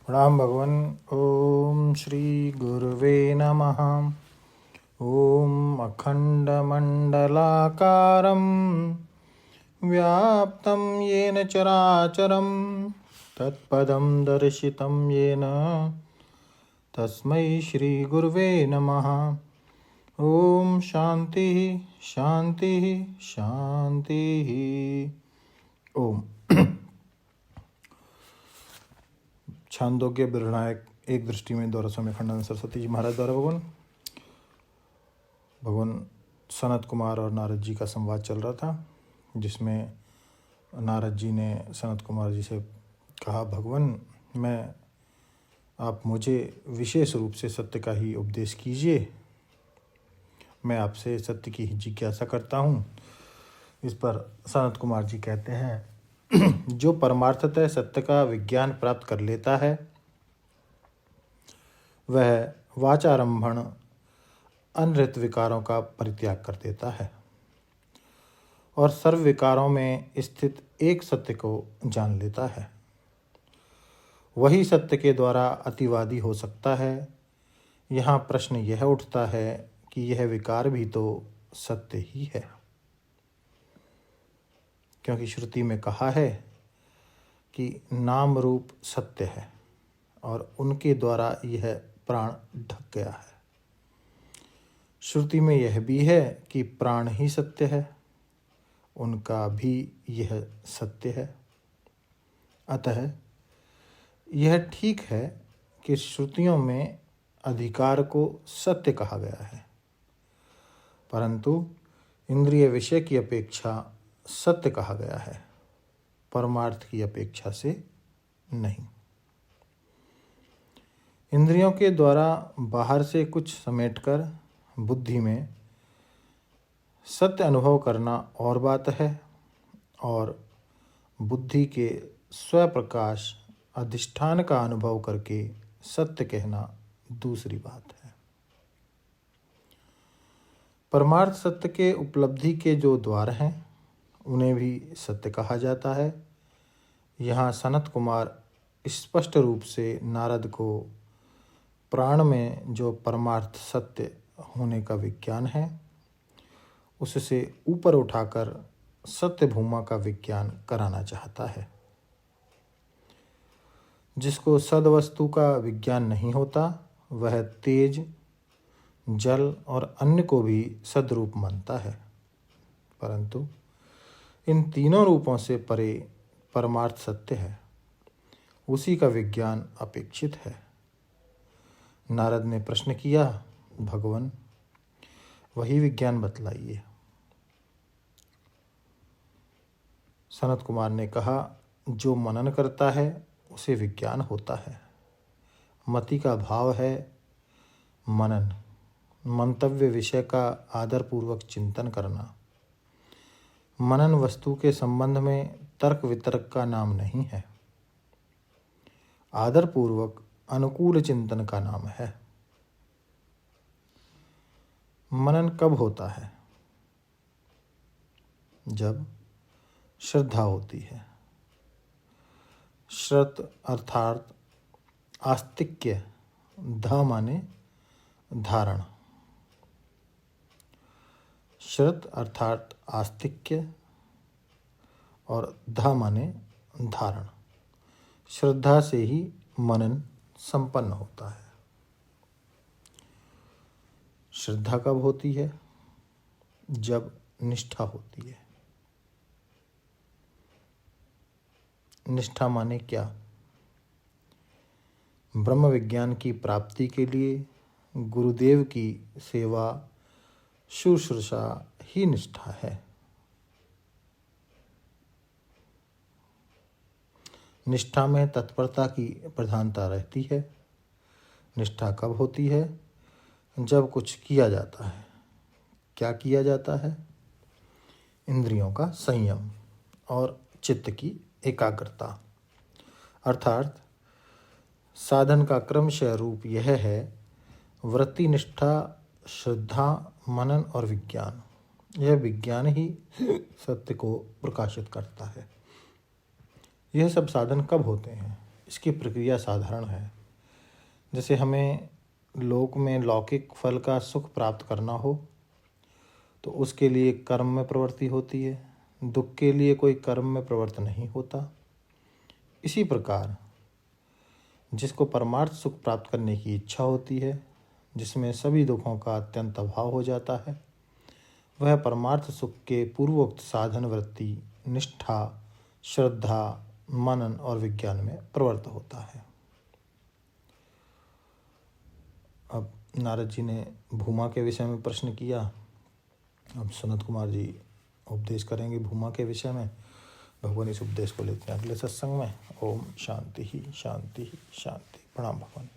प्रणाम भगवन। ओम श्री गुरुवे नमः। ओम अखंडमंडलाकारं व्याप्तं येन चराचरं तत्पदं दर्शितं येन तस्मै श्री गुरुवे नमः। ओम शांति शांति शांति। ओम छांदोग्य बिरणायक एक दृष्टि में द्वारा स्वामी खंडानंद सरस्वती जी महाराज द्वारा भगवान सनत कुमार और नारद जी का संवाद चल रहा था, जिसमें नारद जी ने सनत कुमार जी से कहा, भगवान आप मुझे विशेष रूप से सत्य का ही उपदेश कीजिए, मैं आपसे सत्य की जिज्ञासा करता हूँ। इस पर सनत कुमार जी कहते हैं, जो परमार्थतः सत्य का विज्ञान प्राप्त कर लेता है वह वाचारंभण अनृत विकारों का परित्याग कर देता है और सर्व विकारों में स्थित एक सत्य को जान लेता है। वही सत्य के द्वारा अतिवादी हो सकता है। यहाँ प्रश्न यह उठता है कि यह विकार भी तो सत्य ही है, क्योंकि श्रुति में कहा है कि नाम रूप सत्य है और उनके द्वारा यह प्राण ढक गया है। श्रुति में यह भी है कि प्राण ही सत्य है, उनका भी यह सत्य है। अतः यह ठीक है कि श्रुतियों में अधिकार को सत्य कहा गया है, परंतु इंद्रिय विषय की अपेक्षा सत्य कहा गया है, परमार्थ की अपेक्षा से नहीं। इंद्रियों के द्वारा बाहर से कुछ समेटकर बुद्धि में सत्य अनुभव करना और बात है, और बुद्धि के स्वप्रकाश अधिष्ठान का अनुभव करके सत्य कहना दूसरी बात है। परमार्थ सत्य के उपलब्धि के जो द्वार हैं उन्हें भी सत्य कहा जाता है। यहाँ सनत कुमार स्पष्ट रूप से नारद को प्राण में जो परमार्थ सत्य होने का विज्ञान है उससे ऊपर उठाकर सत्य भूमा का विज्ञान कराना चाहता है। जिसको सद्वस्तु का विज्ञान नहीं होता वह तेज, जल और अन्य को भी सद्रूप मानता है, परंतु इन तीनों रूपों से परे परमार्थ सत्य है, उसी का विज्ञान अपेक्षित है। नारद ने प्रश्न किया, भगवान वही विज्ञान बतलाइए। सनत कुमार ने कहा, जो मनन करता है उसे विज्ञान होता है। मति का भाव है मनन, मंतव्य विषय का आदरपूर्वक चिंतन करना। मनन वस्तु के संबंध में तर्क वितर्क का नाम नहीं है, आदरपूर्वक अनुकूल चिंतन का नाम है। मनन कब होता है? जब श्रद्धा होती है। श्रत अर्थात आस्तिक्य, ध माने धारण। श्रत अर्थात आस्तिक्य और ध माने धारण। श्रद्धा से ही मनन संपन्न होता है। श्रद्धा कब होती है? जब निष्ठा होती है। निष्ठा माने क्या? ब्रह्म विज्ञान की प्राप्ति के लिए गुरुदेव की सेवा शुश्रूषा ही निष्ठा है। निष्ठा में तत्परता की प्रधानता रहती है। निष्ठा कब होती है? जब कुछ किया जाता है। क्या किया जाता है? इंद्रियों का संयम और चित्त की एकाग्रता। अर्थात साधन का क्रमशः रूप यह है, वृत्ति, निष्ठा, श्रद्धा, मनन और विज्ञान। यह विज्ञान ही सत्य को प्रकाशित करता है। यह सब साधन कब होते हैं? इसकी प्रक्रिया साधारण है। जैसे हमें लोक में लौकिक फल का सुख प्राप्त करना हो तो उसके लिए कर्म में प्रवृत्ति होती है, दुख के लिए कोई कर्म में प्रवृत्त नहीं होता। इसी प्रकार जिसको परमार्थ सुख प्राप्त करने की इच्छा होती है, जिसमें सभी दुखों का अत्यंत अभाव हो जाता है, वह परमार्थ सुख के पूर्वोक्त साधन वृत्ति, निष्ठा, श्रद्धा, मनन और विज्ञान में प्रवृत्त होता है। अब नारद जी ने भूमा के विषय में प्रश्न किया। अब सनत कुमार जी उपदेश करेंगे भूमा के विषय में। भगवान इस उपदेश को लेते हैं अगले सत्संग में। ओम शांति ही शांति ही शांति। प्रणाम भगवान।